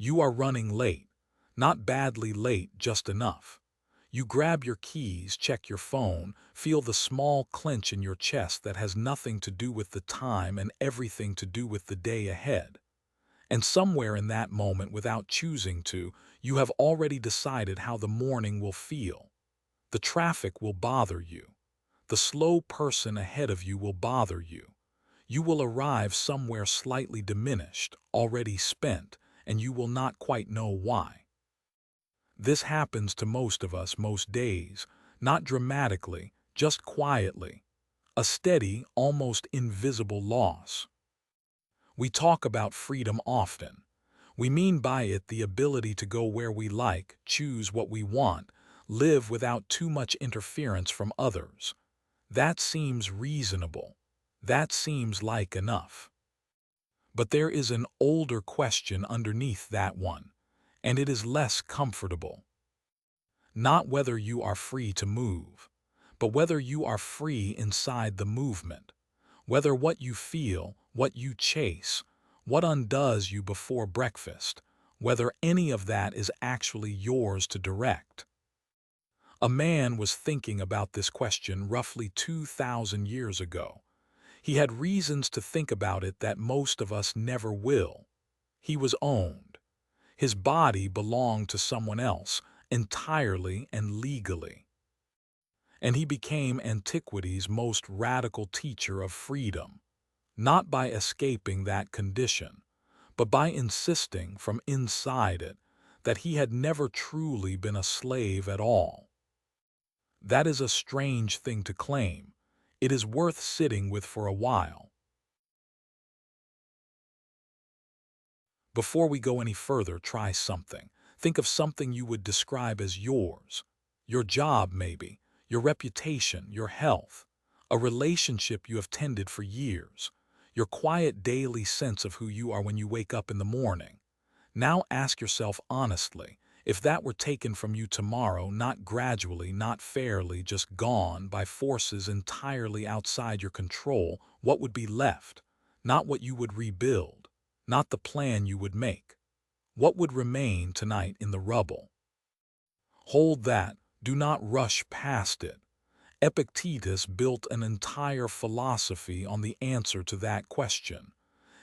You are running late. Not badly late, just enough. You grab your keys, check your phone, feel the small clench in your chest that has nothing to do with the time and everything to do with the day ahead. And somewhere in that moment, without choosing to, you have already decided how the morning will feel. The traffic will bother you. The slow person ahead of you will bother you. You will arrive somewhere slightly diminished, already spent, and you will not quite know why. This happens to most of us most days, not dramatically, just quietly. A steady, almost invisible loss. We talk about freedom often. We mean by it the ability to go where we like, choose what we want, live without too much interference from others. That seems reasonable. That seems like enough. But there is an older question underneath that one, and it is less comfortable. Not whether you are free to move, but whether you are free inside the movement, whether what you feel, what you chase, what undoes you before breakfast, whether any of that is actually yours to direct. A man was thinking about this question roughly 2,000 years ago. He had reasons to think about it that most of us never will. He was owned. His body belonged to someone else, entirely and legally. And he became antiquity's most radical teacher of freedom, not by escaping that condition, but by insisting from inside it that he had never truly been a slave at all. That is a strange thing to claim. It is worth sitting with for a while. Before we go any further, try something. Think of something you would describe as yours. Your job, maybe. Your reputation, your health. A relationship you have tended for years. Your quiet daily sense of who you are when you wake up in the morning. Now ask yourself honestly, if that were taken from you tomorrow, not gradually, not fairly, just gone by forces entirely outside your control, what would be left? Not what you would rebuild, not the plan you would make. What would remain tonight in the rubble? Hold that, do not rush past it. Epictetus built an entire philosophy on the answer to that question.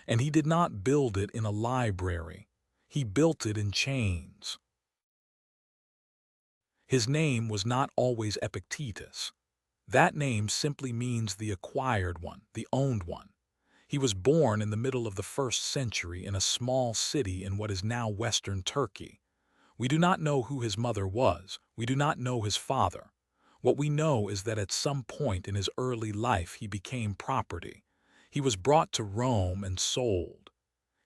And he did not build it in a library. He built it in chains. His name was not always Epictetus. That name simply means the acquired one, the owned one. He was born in the middle of the 1st century in a small city in what is now Western Turkey. We do not know who his mother was. We do not know his father. What we know is that at some point in his early life he became property. He was brought to Rome and sold.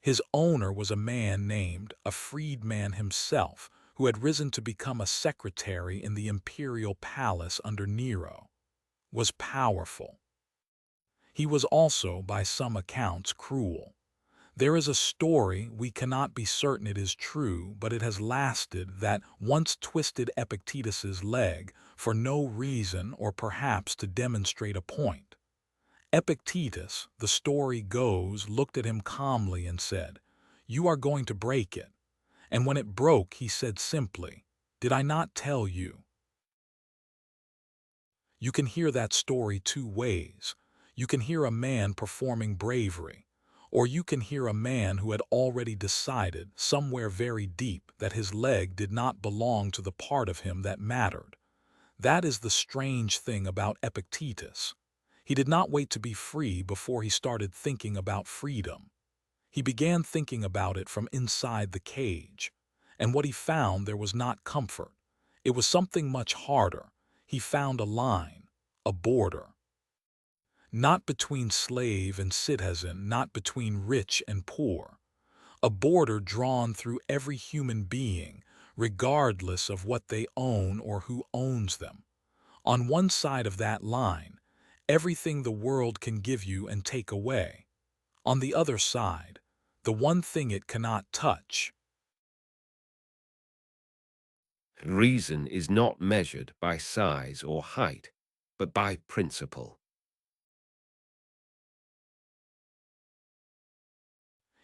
His owner was a man named, a freedman himself, who had risen to become a secretary in the imperial palace under Nero. Was powerful. He was also, by some accounts, cruel. There is a story, we cannot be certain it is true, but it has lasted, that once twisted Epictetus's leg, for no reason or perhaps to demonstrate a point. Epictetus, the story goes, looked at him calmly and said, "You are going to break it." And when it broke, he said simply, "Did I not tell you?" You can hear that story two ways. You can hear a man performing bravery, or you can hear a man who had already decided, somewhere very deep, that his leg did not belong to the part of him that mattered. That is the strange thing about Epictetus. He did not wait to be free before he started thinking about freedom. He began thinking about it from inside the cage. And what he found there was not comfort. It was something much harder. He found a line, a border. Not between slave and citizen, not between rich and poor. A border drawn through every human being, regardless of what they own or who owns them. On one side of that line, everything the world can give you and take away. On the other side, the one thing it cannot touch. Reason is not measured by size or height, but by principle.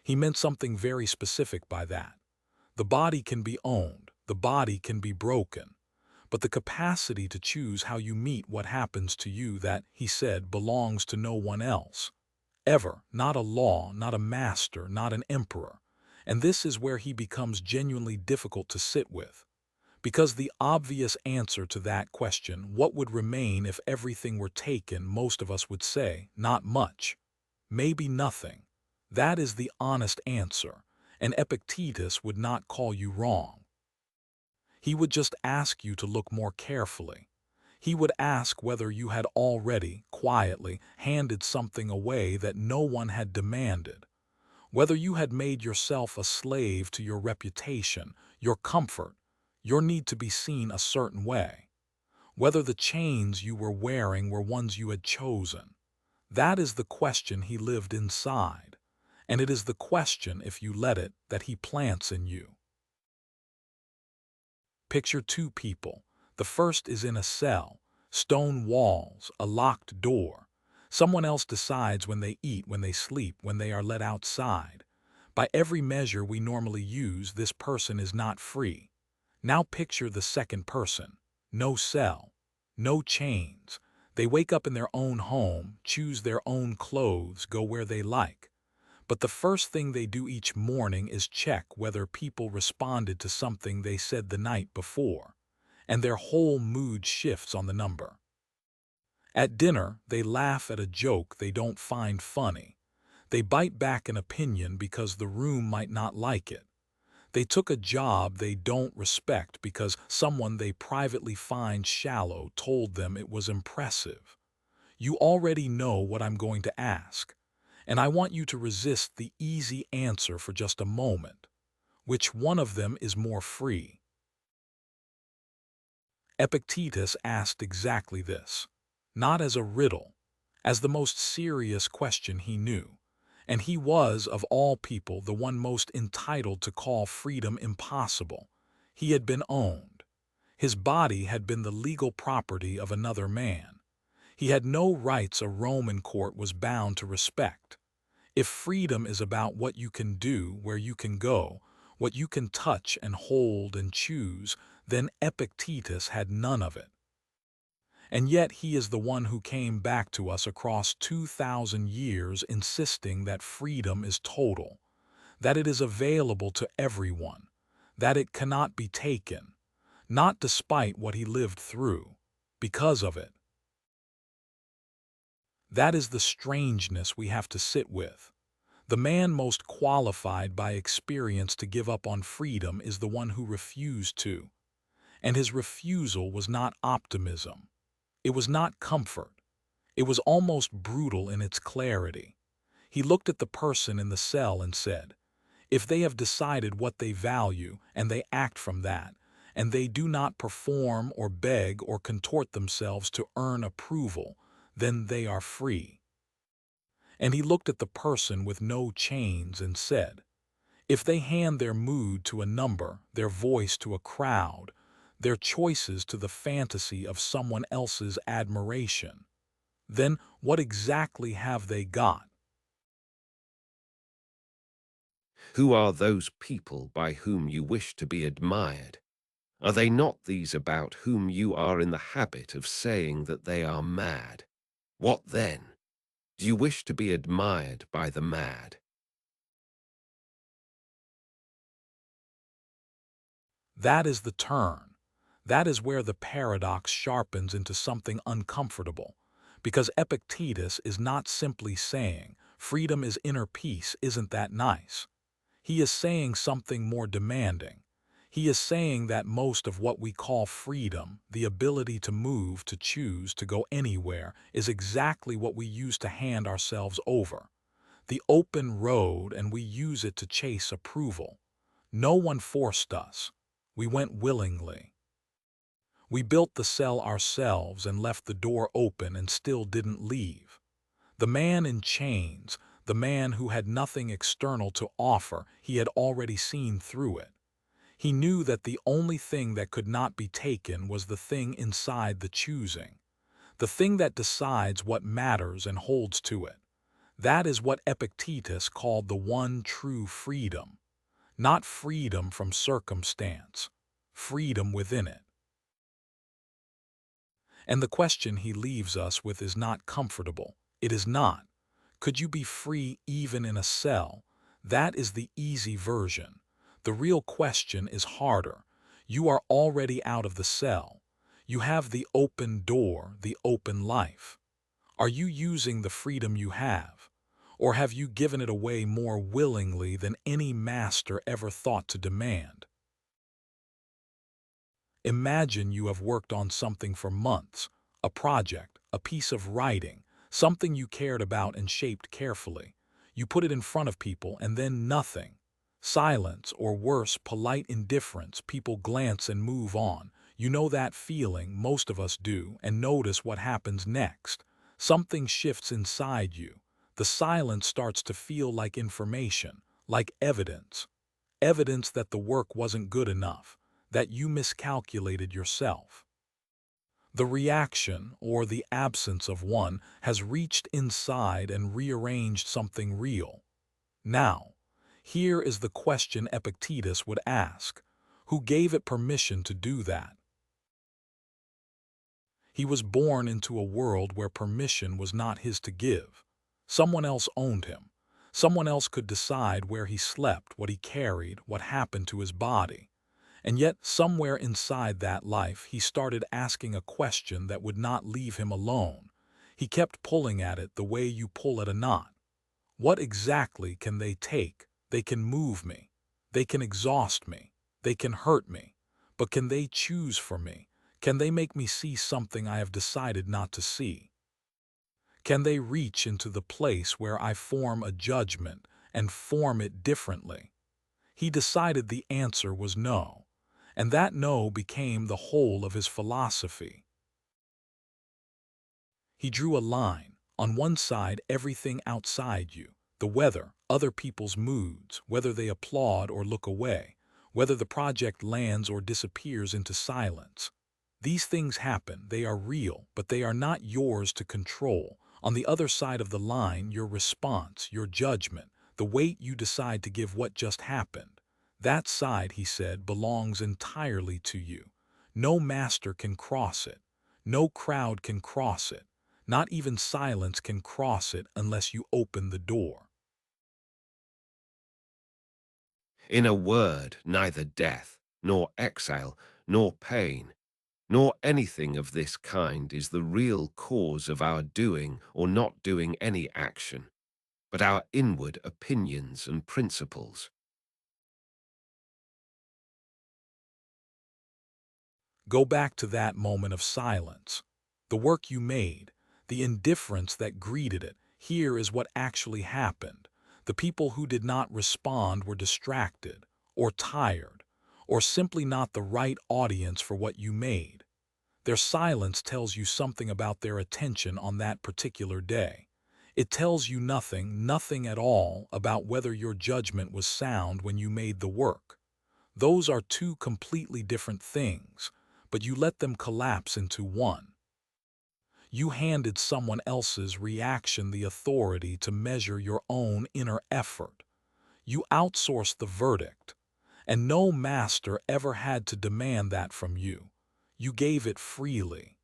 He meant something very specific by that. The body can be owned, the body can be broken, but the capacity to choose how you meet what happens to you, that, he said, belongs to no one else. Ever, not a law, not a master, not an emperor. And this is where he becomes genuinely difficult to sit with. Because the obvious answer to that question, what would remain if everything were taken, most of us would say, not much. Maybe nothing. That is the honest answer, and Epictetus would not call you wrong. He would just ask you to look more carefully. He would ask whether you had already, quietly, handed something away that no one had demanded, whether you had made yourself a slave to your reputation, your comfort, your need to be seen a certain way, whether the chains you were wearing were ones you had chosen. That is the question he lived inside, and it is the question, if you let it, that he plants in you. Picture two people. The first is in a cell, stone walls, a locked door. Someone else decides when they eat, when they sleep, when they are let outside. By every measure we normally use, this person is not free. Now picture the second person. No cell, no chains. They wake up in their own home, choose their own clothes, go where they like. But the first thing they do each morning is check whether people responded to something they said the night before, and their whole mood shifts on the number. At dinner, they laugh at a joke they don't find funny. They bite back an opinion because the room might not like it. They took a job they don't respect because someone they privately find shallow told them it was impressive. You already know what I'm going to ask, and I want you to resist the easy answer for just a moment. Which one of them is more free? Epictetus asked exactly this, not as a riddle, as the most serious question he knew, and he was, of all people, the one most entitled to call freedom impossible. He had been owned. His body had been the legal property of another man. He had no rights a Roman court was bound to respect. If freedom is about what you can do, where you can go, what you can touch and hold and choose, then Epictetus had none of it. And yet he is the one who came back to us across 2,000 years insisting that freedom is total, that it is available to everyone, that it cannot be taken, not despite what he lived through, because of it. That is the strangeness we have to sit with. The man most qualified by experience to give up on freedom is the one who refused to. And his refusal was not optimism. It was not comfort. It was almost brutal in its clarity. He looked at the person in the cell and said, if they have decided what they value and they act from that, and they do not perform or beg or contort themselves to earn approval, then they are free. And he looked at the person with no chains and said, if they hand their mood to a number, their voice to a crowd, their choices to the fantasy of someone else's admiration, then what exactly have they got? Who are those people by whom you wish to be admired? Are they not these about whom you are in the habit of saying that they are mad? What then? Do you wish to be admired by the mad? That is the turn. That is where the paradox sharpens into something uncomfortable, because Epictetus is not simply saying, freedom is inner peace, isn't that nice? He is saying something more demanding. He is saying that most of what we call freedom, the ability to move, to choose, to go anywhere, is exactly what we use to hand ourselves over. The open road, and we use it to chase approval. No one forced us. We went willingly. We built the cell ourselves and left the door open and still didn't leave. The man in chains, the man who had nothing external to offer, he had already seen through it. He knew that the only thing that could not be taken was the thing inside the choosing, the thing that decides what matters and holds to it. That is what Epictetus called the one true freedom. not freedom from circumstance, freedom within it. And the question he leaves us with is not comfortable. It is not. Could you be free even in a cell? That is the easy version. The real question is harder. You are already out of the cell. You have the open door, the open life. Are you using the freedom you have? Or have you given it away more willingly than any master ever thought to demand? Imagine you have worked on something for months, a project, a piece of writing, something you cared about and shaped carefully. You put it in front of people and then nothing. Silence, or worse, polite indifference. People glance and move on. You know that feeling, most of us do, and notice what happens next. Something shifts inside you. The silence starts to feel like information, like evidence. Evidence that the work wasn't good enough, that you miscalculated yourself. The reaction, or the absence of one, has reached inside and rearranged something real. Now, here is the question Epictetus would ask. Who gave it permission to do that? He was born into a world where permission was not his to give. Someone else owned him. Someone else could decide where he slept, what he carried, what happened to his body. And yet, somewhere inside that life, he started asking a question that would not leave him alone. He kept pulling at it the way you pull at a knot. What exactly can they take? They can move me. They can exhaust me. They can hurt me. But can they choose for me? Can they make me see something I have decided not to see? Can they reach into the place where I form a judgment and form it differently? He decided the answer was no, and that no became the whole of his philosophy. He drew a line. On one side, everything outside you, the weather, other people's moods, whether they applaud or look away, whether the project lands or disappears into silence. These things happen, they are real, but they are not yours to control. On the other side of the line, your response, your judgment, the weight you decide to give what just happened. That side, he said, belongs entirely to you. No master can cross it. No crowd can cross it. Not even silence can cross it unless you open the door. In a word, neither death, nor exile, nor pain, nor anything of this kind is the real cause of our doing or not doing any action, but our inward opinions and principles. Go back to that moment of silence. The work you made, the indifference that greeted it. Here is what actually happened. The people who did not respond were distracted, or tired, or simply not the right audience for what you made. Their silence tells you something about their attention on that particular day. It tells you nothing, nothing at all about whether your judgment was sound when you made the work. Those are two completely different things, but you let them collapse into one. You handed someone else's reaction the authority to measure your own inner effort. You outsourced the verdict, and no master ever had to demand that from you. You gave it freely.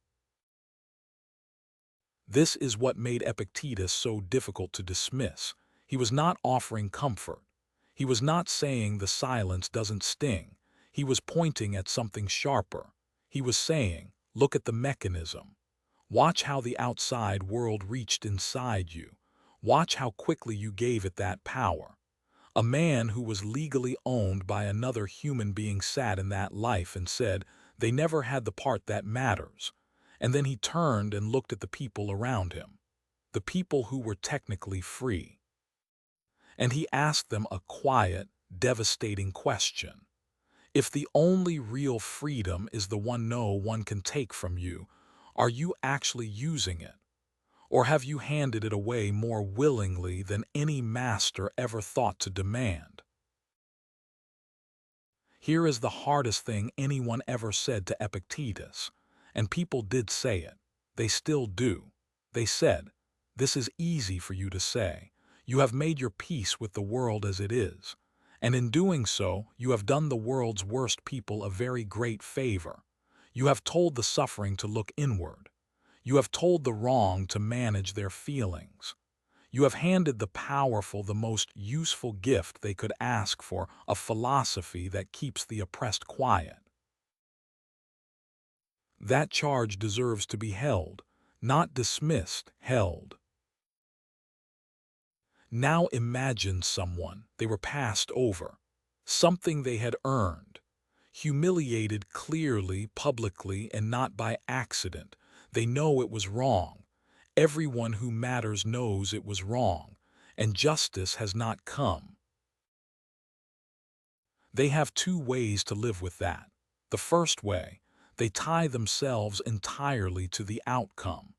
This is what made Epictetus so difficult to dismiss. He was not offering comfort. He was not saying the silence doesn't sting. He was pointing at something sharper. He was saying, look at the mechanism. Watch how the outside world reached inside you. Watch how quickly you gave it that power. A man who was legally owned by another human being sat in that life and said, they never had the part that matters. And then he turned and looked at the people around him, the people who were technically free. And he asked them a quiet, devastating question. If the only real freedom is the one no one can take from you, are you actually using it? Or have you handed it away more willingly than any master ever thought to demand? Here is the hardest thing anyone ever said to Epictetus, and people did say it. They still do. They said, this is easy for you to say. You have made your peace with the world as it is. And in doing so, you have done the world's worst people a very great favor. You have told the suffering to look inward. You have told the wrong to manage their feelings. You have handed the powerful the most useful gift they could ask for, a philosophy that keeps the oppressed quiet. That charge deserves to be held, not dismissed, held. Now imagine someone they were passed over, something they had earned, humiliated clearly, publicly, and not by accident. They know it was wrong. Everyone who matters knows it was wrong, and justice has not come. They have two ways to live with that. The first way, they tie themselves entirely to the outcome.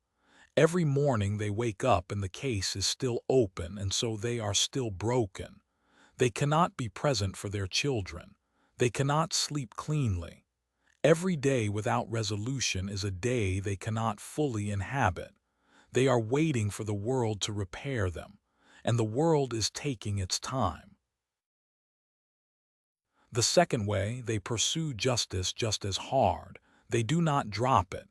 Every morning they wake up and the case is still open, and so they are still broken. They cannot be present for their children. They cannot sleep cleanly. Every day without resolution is a day they cannot fully inhabit. They are waiting for the world to repair them, and the world is taking its time. The second way, they pursue justice just as hard. They do not drop it.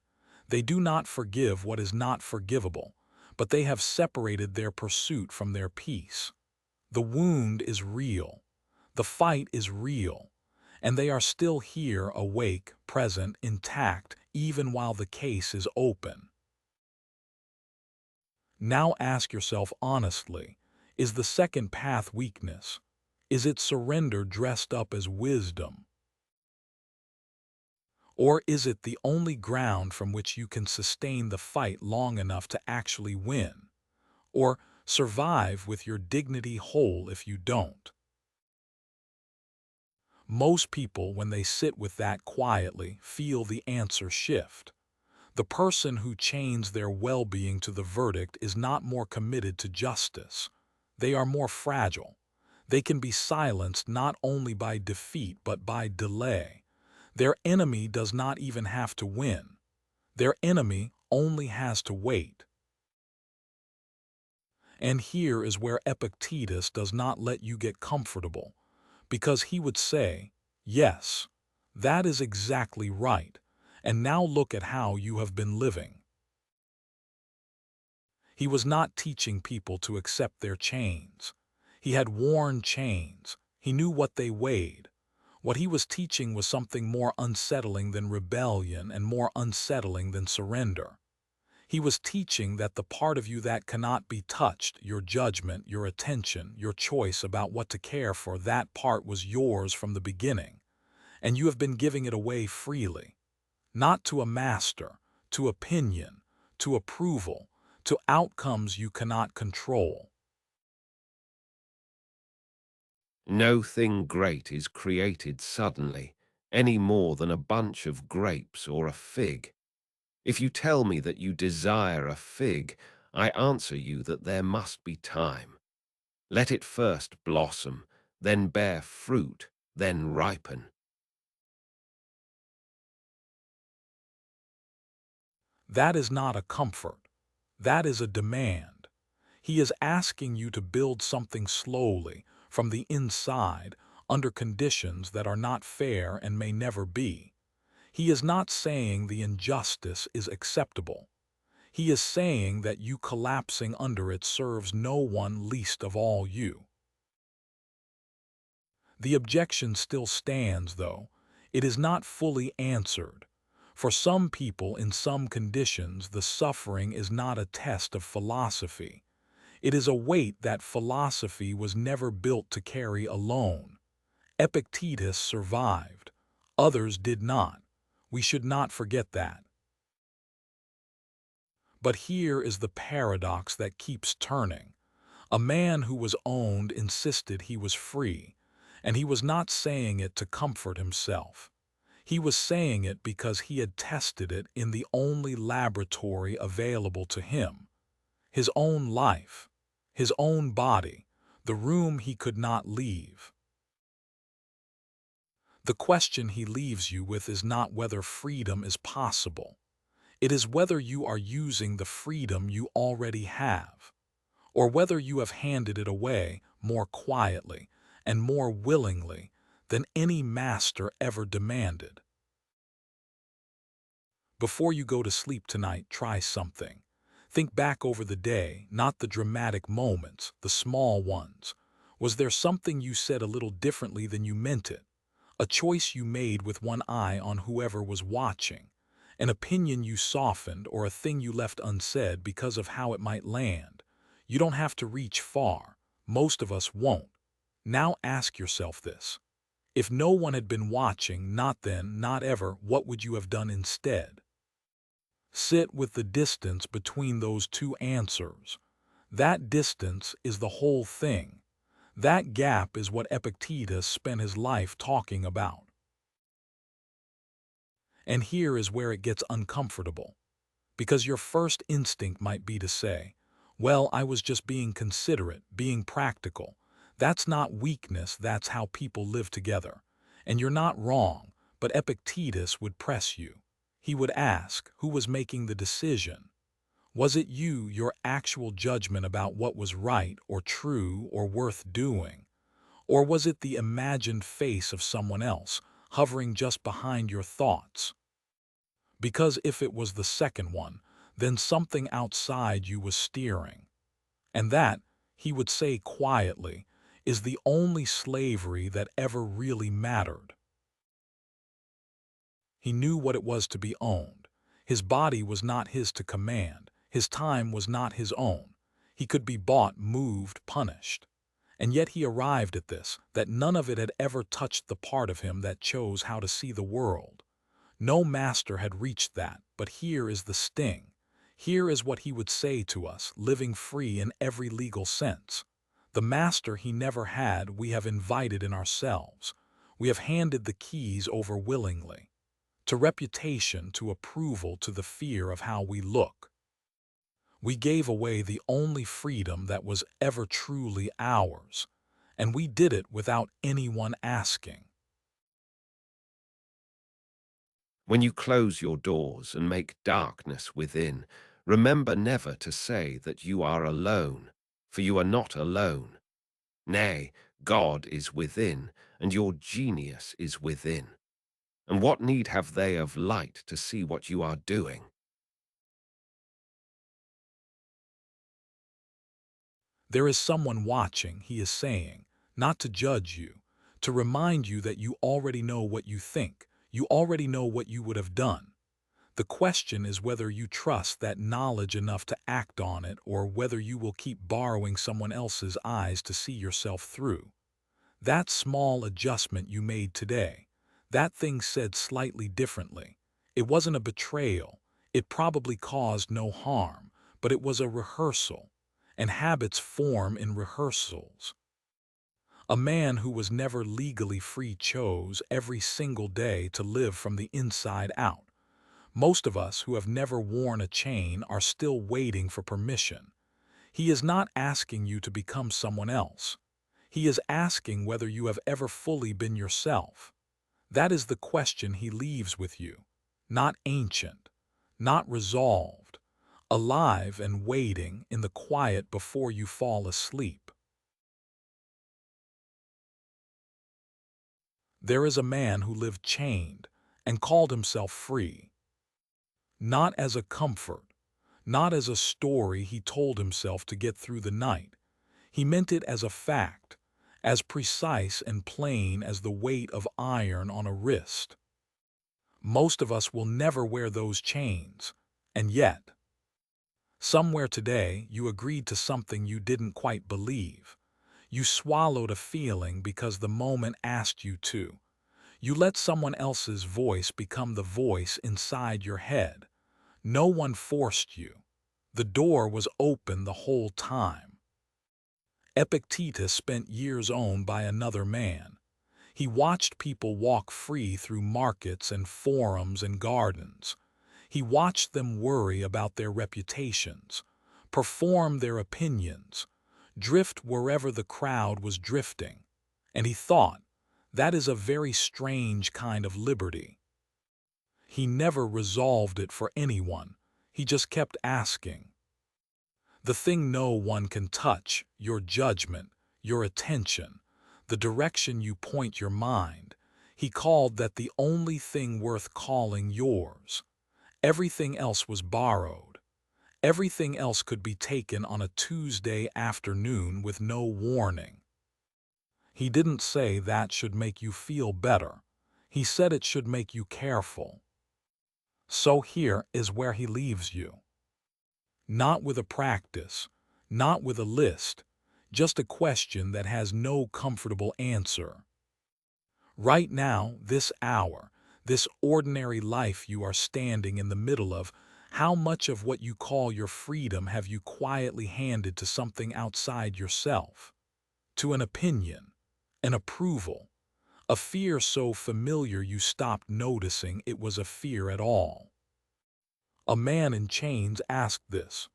They do not forgive what is not forgivable, but they have separated their pursuit from their peace. The wound is real. The fight is real. And they are still here, awake, present, intact, even while the case is open. Now ask yourself honestly, is the second path weakness? Is it surrender dressed up as wisdom? Or is it the only ground from which you can sustain the fight long enough to actually win? Or survive with your dignity whole if you don't? Most people, when they sit with that quietly, feel the answer shift. The person who chains their well-being to the verdict is not more committed to justice. They are more fragile. They can be silenced not only by defeat but by delay. Their enemy does not even have to win. Their enemy only has to wait. And here is where Epictetus does not let you get comfortable, because he would say, yes, that is exactly right, and now look at how you have been living. He was not teaching people to accept their chains. He had worn chains. He knew what they weighed. What he was teaching was something more unsettling than rebellion and more unsettling than surrender. He was teaching that the part of you that cannot be touched, your judgment, your attention, your choice about what to care for, that part was yours from the beginning, and you have been giving it away freely, not to a master, to opinion, to approval, to outcomes you cannot control. No thing great is created suddenly, any more than a bunch of grapes or a fig. If you tell me that you desire a fig, I answer you that there must be time. Let it first blossom, then bear fruit, then ripen. That is not a comfort. That is a demand. He is asking you to build something slowly, from the inside, under conditions that are not fair and may never be. He is not saying the injustice is acceptable. He is saying that you collapsing under it serves no one, least of all you. The objection still stands, though. It is not fully answered. For some people in some conditions, the suffering is not a test of philosophy. It is a weight that philosophy was never built to carry alone. Epictetus survived. Others did not. We should not forget that. But here is the paradox that keeps turning. A man who was owned insisted he was free, and he was not saying it to comfort himself. He was saying it because he had tested it in the only laboratory available to him, his own life, his own body, the room he could not leave. The question he leaves you with is not whether freedom is possible. It is whether you are using the freedom you already have, or whether you have handed it away more quietly, and more willingly than any master ever demanded. Before you go to sleep tonight, try something. Think back over the day, not the dramatic moments, the small ones. Was there something you said a little differently than you meant it? A choice you made with one eye on whoever was watching? An opinion you softened or a thing you left unsaid because of how it might land? You don't have to reach far. Most of us won't. Now ask yourself this. If no one had been watching, not then, not ever, what would you have done instead? Sit with the distance between those two answers. That distance is the whole thing. That gap is what Epictetus spent his life talking about. And here is where it gets uncomfortable. Because your first instinct might be to say, well, I was just being considerate, being practical. That's not weakness, that's how people live together. And you're not wrong, but Epictetus would press you. He would ask, who was making the decision? Was it you, your actual judgment about what was right or true or worth doing? Or was it the imagined face of someone else, hovering just behind your thoughts? Because if it was the second one, then something outside you was steering. And that, he would say quietly, is the only slavery that ever really mattered. He knew what it was to be owned. His body was not his to command. His time was not his own. He could be bought, moved, punished. And yet he arrived at this, that none of it had ever touched the part of him that chose how to see the world. No master had reached that, but here is the sting. Here is what he would say to us, living free in every legal sense. The master he never had we have invited in ourselves. We have handed the keys over willingly. To reputation, to approval, to the fear of how we look. We gave away the only freedom that was ever truly ours, and we did it without anyone asking. When you close your doors and make darkness within, remember never to say that you are alone, for you are not alone. Nay, God is within, and your genius is within. And what need have they of light to see what you are doing? There is someone watching, he is saying, not to judge you, to remind you that you already know what you think, you already know what you would have done. The question is whether you trust that knowledge enough to act on it or whether you will keep borrowing someone else's eyes to see yourself through. That small adjustment you made today, that thing said slightly differently. It wasn't a betrayal. It probably caused no harm, but it was a rehearsal, and habits form in rehearsals. A man who was never legally free chose every single day to live from the inside out. Most of us who have never worn a chain are still waiting for permission. He is not asking you to become someone else. He is asking whether you have ever fully been yourself. That is the question he leaves with you. Not ancient, not resolved, alive and waiting in the quiet before you fall asleep. There is a man who lived chained and called himself free. Not as a comfort, not as a story he told himself to get through the night. He meant it as a fact, as precise and plain as the weight of iron on a wrist. Most of us will never wear those chains, and yet, somewhere today you agreed to something you didn't quite believe. You swallowed a feeling because the moment asked you to. You let someone else's voice become the voice inside your head. No one forced you. The door was open the whole time. Epictetus spent years owned by another man. He watched people walk free through markets and forums and gardens. He watched them worry about their reputations, perform their opinions, drift wherever the crowd was drifting. And he thought, that is a very strange kind of liberty. He never resolved it for anyone. He just kept asking. The thing no one can touch, your judgment, your attention, the direction you point your mind. He called that the only thing worth calling yours. Everything else was borrowed. Everything else could be taken on a Tuesday afternoon with no warning. He didn't say that should make you feel better. He said it should make you careful. So here is where he leaves you. Not with a practice, not with a list, just a question that has no comfortable answer. Right now, this hour, this ordinary life you are standing in the middle of, how much of what you call your freedom have you quietly handed to something outside yourself? To an opinion, an approval, a fear so familiar you stopped noticing it was a fear at all. A man in chains asked this.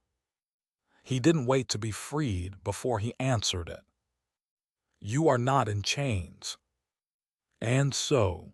He didn't wait to be freed before he answered it. You are not in chains. And so,